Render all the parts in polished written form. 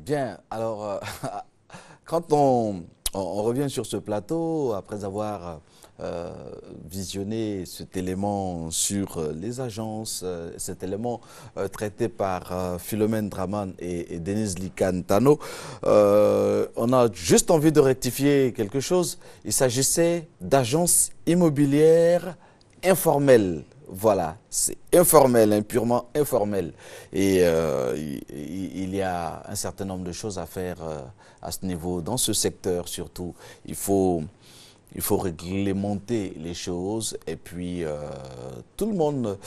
Bien, alors, quand on revient sur ce plateau, après avoir euh, visionné cet élément sur les agences, cet élément traité par Philomène Draman et Denise Likantano, on a juste envie de rectifier quelque chose. Il s'agissait d'agences immobilières informelles. Voilà, c'est informel, hein, purement informel. Et il y a un certain nombre de choses à faire à ce niveau, dans ce secteur surtout. Il faut, il faut réglementer les choses et puis tout le monde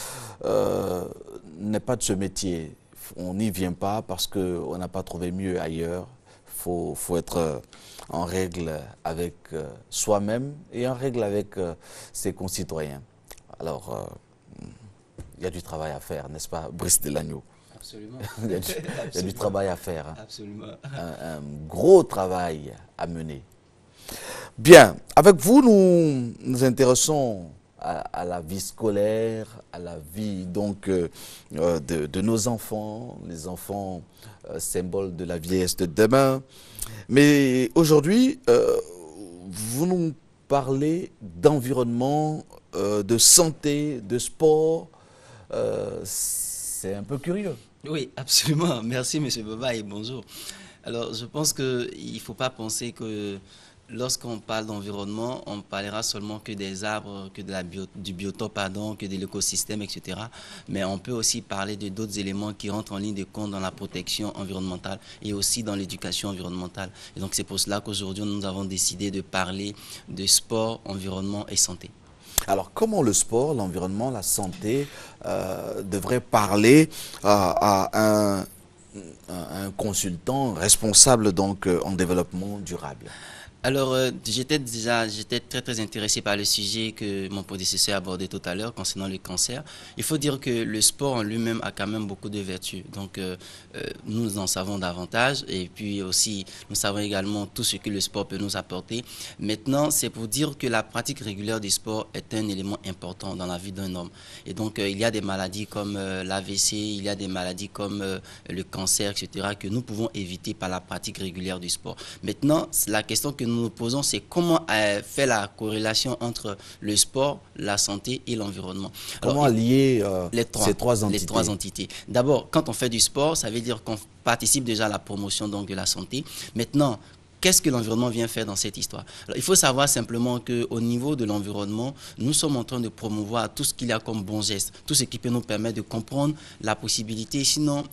n'est pas de ce métier. On n'y vient pas parce qu'on n'a pas trouvé mieux ailleurs. Faut être en règle avec soi-même et en règle avec ses concitoyens. Alors, il y a du travail à faire, n'est-ce pas, Brice Delagneau? Absolument. Il y a du travail à faire, hein. Absolument. Un gros travail à mener. Bien, avec vous, nous nous intéressons à la vie scolaire, à la vie donc de nos enfants, les enfants symboles de la vieillesse de demain. Mais aujourd'hui, vous nous parlez d'environnement, de santé, de sport. C'est un peu curieux. Oui, absolument. Merci, Monsieur Boba, et bonjour. Alors, je pense qu'il ne faut pas penser que lorsqu'on parle d'environnement, on parlera seulement que des arbres, que du biotope, pardon, que de l'écosystème, etc. Mais on peut aussi parler de d'autres éléments qui rentrent en ligne de compte dans la protection environnementale et aussi dans l'éducation environnementale. Et donc, c'est pour cela qu'aujourd'hui, nous avons décidé de parler de sport, environnement et santé. Alors, comment le sport, l'environnement, la santé devrait parler à un consultant responsable donc en développement durable? Alors, j'étais très très intéressé par le sujet que mon prédécesseur a abordé tout à l'heure concernant le cancer. Il faut dire que le sport en lui-même a quand même beaucoup de vertus. Donc, nous en savons davantage et puis aussi, nous savons également tout ce que le sport peut nous apporter. Maintenant, c'est pour dire que la pratique régulière du sport est un élément important dans la vie d'un homme. Et donc, il y a des maladies comme l'AVC, il y a des maladies comme le cancer, etc., que nous pouvons éviter par la pratique régulière du sport. Maintenant, la question que nous nous posons, c'est comment faire la corrélation entre le sport, la santé et l'environnement. Comment lier ces trois les entités? trois entités. D'abord, quand on fait du sport, ça veut dire qu'on participe déjà à la promotion donc, de la santé. Maintenant, qu'est-ce que l'environnement vient faire dans cette histoire? Alors, il faut savoir simplement qu'au niveau de l'environnement, nous sommes en train de promouvoir tout ce qu'il y a comme bons gestes, tout ce qui peut nous permettre de comprendre la possibilité, sinon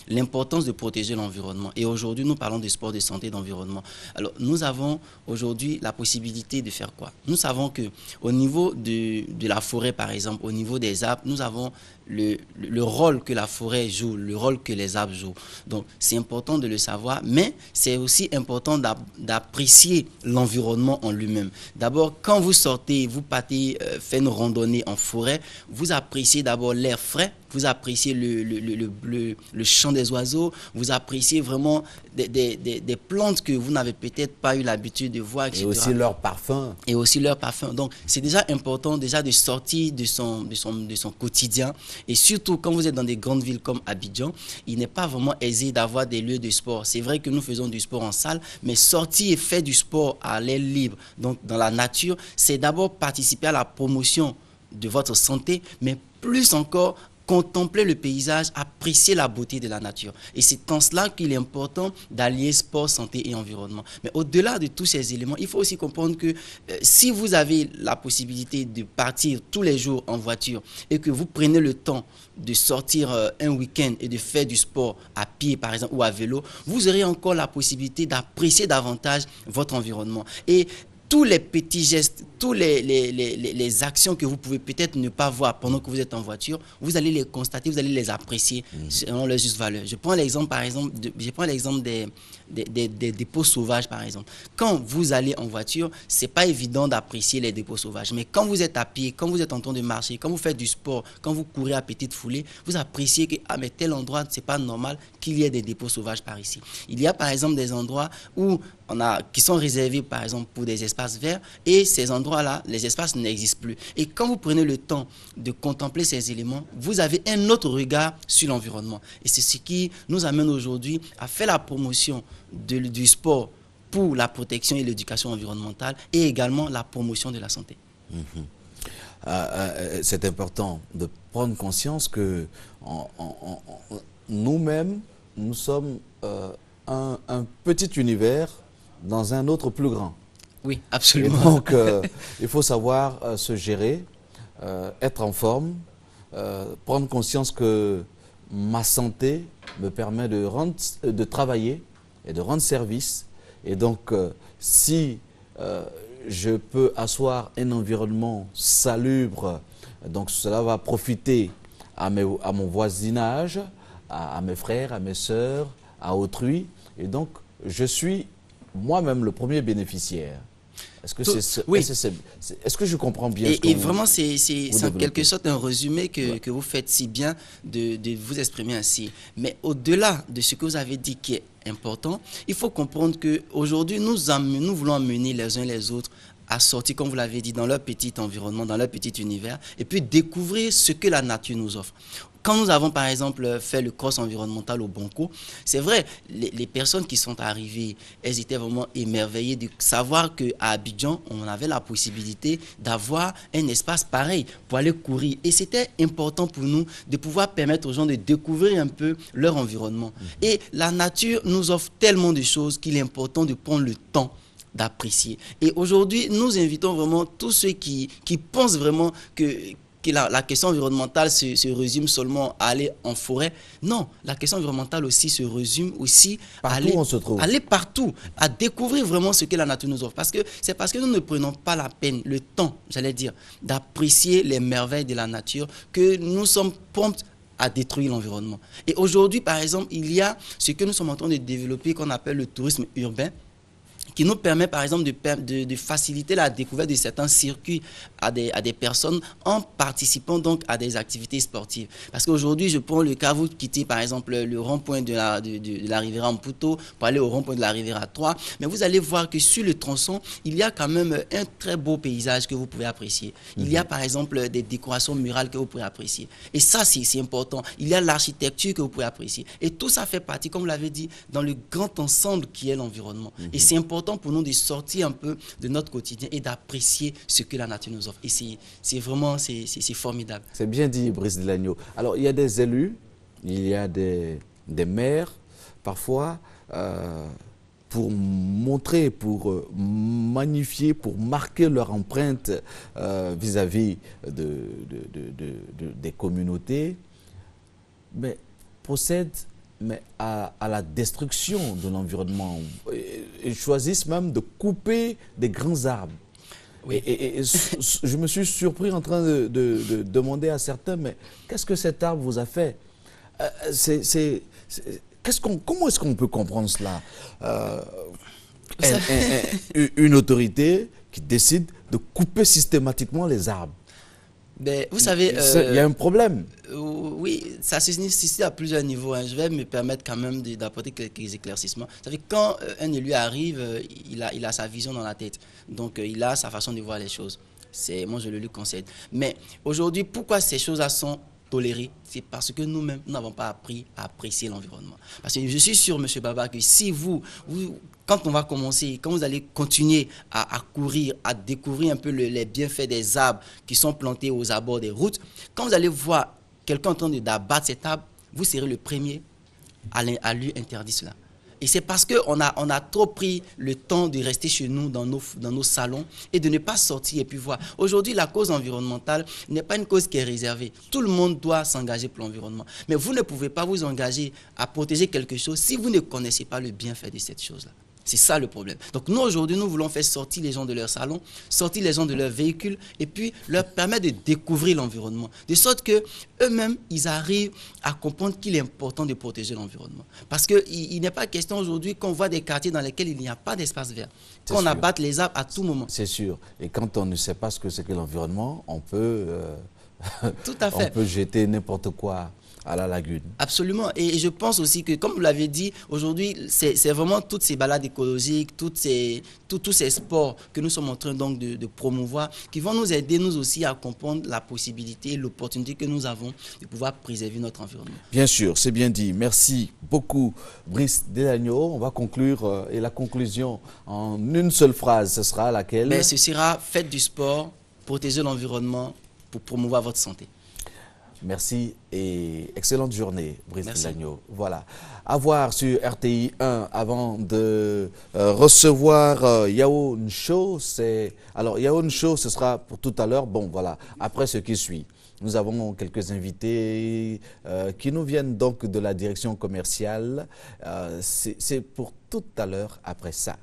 l'importance de protéger l'environnement. Et aujourd'hui, nous parlons de sport, de santé, d'environnement. Alors, nous avons aujourd'hui la possibilité de faire quoi? Nous savons qu'au niveau de la forêt, par exemple, au niveau des arbres, nous avons le rôle que la forêt joue, le rôle que les arbres jouent. Donc, c'est important de le savoir, mais c'est aussi important d'apprécier l'environnement en lui-même. D'abord, quand vous sortez, vous partez faire une randonnée en forêt, vous appréciez d'abord l'air frais, vous appréciez le chant des oiseaux, vous appréciez vraiment des plantes que vous n'avez peut-être pas eu l'habitude de voir, etc. Et aussi leur parfum. Et aussi leur parfum. Donc, c'est déjà important déjà de sortir de son quotidien. Et surtout, quand vous êtes dans des grandes villes comme Abidjan, il n'est pas vraiment aisé d'avoir des lieux de sport. C'est vrai que nous faisons du sport en salle, mais sortir et faire du sport à l'air libre, donc dans la nature, c'est d'abord participer à la promotion de votre santé, mais plus encore contempler le paysage, apprécier la beauté de la nature. Et c'est en cela qu'il est important d'allier sport, santé et environnement. Mais au-delà de tous ces éléments, il faut aussi comprendre que si vous avez la possibilité de partir tous les jours en voiture et que vous prenez le temps de sortir un week-end et de faire du sport à pied, par exemple, ou à vélo, vous aurez encore la possibilité d'apprécier davantage votre environnement. Et tous les petits gestes, tous les actions que vous pouvez peut-être ne pas voir pendant que vous êtes en voiture, vous allez les constater, vous allez les apprécier selon leur juste valeur. Je prends l'exemple, par exemple, des dépôts sauvages, par exemple. Quand vous allez en voiture, c'est pas évident d'apprécier les dépôts sauvages. Mais quand vous êtes à pied, quand vous êtes en train de marcher, quand vous faites du sport, quand vous courez à petite foulée, vous appréciez que, ah, mais tel endroit, c'est pas normal qu'il y ait des dépôts sauvages par ici. Il y a, par exemple, des endroits où qui sont réservés, par exemple, pour des espaces espaces verts et ces endroits-là, les espaces n'existent plus. Et quand vous prenez le temps de contempler ces éléments, vous avez un autre regard sur l'environnement. Et c'est ce qui nous amène aujourd'hui à faire la promotion du sport pour la protection et l'éducation environnementale et également la promotion de la santé. C'est important de prendre conscience que nous-mêmes, nous sommes un petit univers dans un autre plus grand. Oui, absolument. Et donc, il faut savoir se gérer, être en forme, prendre conscience que ma santé me permet de travailler et de rendre service. Et donc, si je peux asseoir un environnement salubre, donc cela va profiter à mon voisinage, à mes frères, à mes sœurs, à autrui. Et donc, je suis moi-même le premier bénéficiaire. Est-ce que, oui. Est-ce que je comprends bien et vraiment, c'est en quelque sorte un résumé que vous faites si bien de vous exprimer ainsi. Mais au-delà de ce que vous avez dit qui est important, il faut comprendre qu'aujourd'hui, nous voulons amener les uns les autres à sortir, comme vous l'avez dit, dans leur petit environnement, dans leur petit univers, et puis découvrir ce que la nature nous offre. Quand nous avons, par exemple, fait le cross environnemental au Bonco, c'est vrai, les personnes qui sont arrivées, elles étaient vraiment émerveillées de savoir qu'à Abidjan, on avait la possibilité d'avoir un espace pareil pour aller courir. Et c'était important pour nous de pouvoir permettre aux gens de découvrir un peu leur environnement. Et la nature nous offre tellement de choses qu'il est important de prendre le temps d'apprécier. Et aujourd'hui, nous invitons vraiment tous ceux qui pensent vraiment que la question environnementale se résume seulement à aller en forêt. Non, la question environnementale aussi se résume aussi à aller partout, à découvrir vraiment ce que la nature nous offre. C'est parce que nous ne prenons pas la peine, le temps, j'allais dire, d'apprécier les merveilles de la nature que nous sommes prompts à détruire l'environnement. Et aujourd'hui, par exemple, il y a ce que nous sommes en train de développer qu'on appelle le tourisme urbain, qui nous permet par exemple de faciliter la découverte de certains circuits à des personnes en participant donc à des activités sportives. Parce qu'aujourd'hui, je prends le cas, vous quittez par exemple le rond-point de la Riviera Mputo pour aller au rond-point de la Riviera 3, mais vous allez voir que sur le tronçon, il y a quand même un très beau paysage que vous pouvez apprécier. Il y a par exemple des décorations murales que vous pouvez apprécier. Et ça, c'est important. Il y a l'architecture que vous pouvez apprécier. Et tout ça fait partie, comme vous l'avez dit, dans le grand ensemble qui est l'environnement. Et c'est important pour nous de sortir un peu de notre quotidien et d'apprécier ce que la nature nous offre. Et c'est vraiment formidable. C'est bien dit, Brice Delagno. Alors, il y a des élus, il y a des maires, parfois, pour montrer, pour magnifier, pour marquer leur empreinte vis-à-vis des communautés, mais procèdent à la destruction de l'environnement. Ils choisissent même de couper des grands arbres. Oui. Et je me suis surpris en train de demander à certains, mais qu'est-ce que cet arbre vous a fait? Comment est-ce qu'on peut comprendre cela? Une autorité qui décide de couper systématiquement les arbres. Ben, vous savez, il y a un problème. Oui, ça se nécessite à plusieurs niveaux. Je vais me permettre quand même d'apporter quelques éclaircissements. Vous savez, quand un élu arrive, il a sa vision dans la tête. Donc, il a sa façon de voir les choses. Moi, je le lui concède. Mais aujourd'hui, pourquoi ces choses-là sont tolérées? C'est parce que nous-mêmes, nous n'avons pas appris à apprécier l'environnement. Parce que je suis sûr, M. Baba, que si quand on va commencer, quand vous allez continuer à courir, à découvrir un peu les bienfaits des arbres qui sont plantés aux abords des routes, quand vous allez voir quelqu'un en train d'abattre cet arbre, vous serez le premier à lui interdire cela. Et c'est parce qu'on a trop pris le temps de rester chez nous, dans nos salons, et de ne pas sortir et puis voir. Aujourd'hui, la cause environnementale n'est pas une cause qui est réservée. Tout le monde doit s'engager pour l'environnement. Mais vous ne pouvez pas vous engager à protéger quelque chose si vous ne connaissez pas le bienfait de cette chose-là. C'est ça le problème. Donc nous, aujourd'hui, nous voulons faire sortir les gens de leur salon, sortir les gens de leur véhicule et puis leur permettre de découvrir l'environnement. De sorte qu'eux-mêmes, ils arrivent à comprendre qu'il est important de protéger l'environnement. Parce qu'il n'est pas question aujourd'hui qu'on voit des quartiers dans lesquels il n'y a pas d'espace vert, qu'on abatte les arbres à tout moment. C'est sûr. Et quand on ne sait pas ce que c'est que l'environnement, on peut, tout à fait. on peut jeter n'importe quoi à la lagune. Absolument. Et je pense aussi que, comme vous l'avez dit, aujourd'hui, c'est vraiment toutes ces balades écologiques, tous ces sports que nous sommes en train donc de promouvoir, qui vont nous aider, nous aussi, à comprendre la possibilité, l'opportunité que nous avons de pouvoir préserver notre environnement. Bien sûr, c'est bien dit. Merci beaucoup, Brice Delagno. On va conclure, et la conclusion en une seule phrase, ce sera laquelle? Mais ce sera: faites du sport, protégez l'environnement pour promouvoir votre santé. Merci et excellente journée, Brice Merci. Delagno. Voilà. À voir sur RTI 1 avant de recevoir Yao Nsho. Alors, Yao Nsho, ce sera pour tout à l'heure. Bon, voilà. Après ce qui suit, nous avons quelques invités qui nous viennent donc de la direction commerciale. C'est pour tout à l'heure après ça.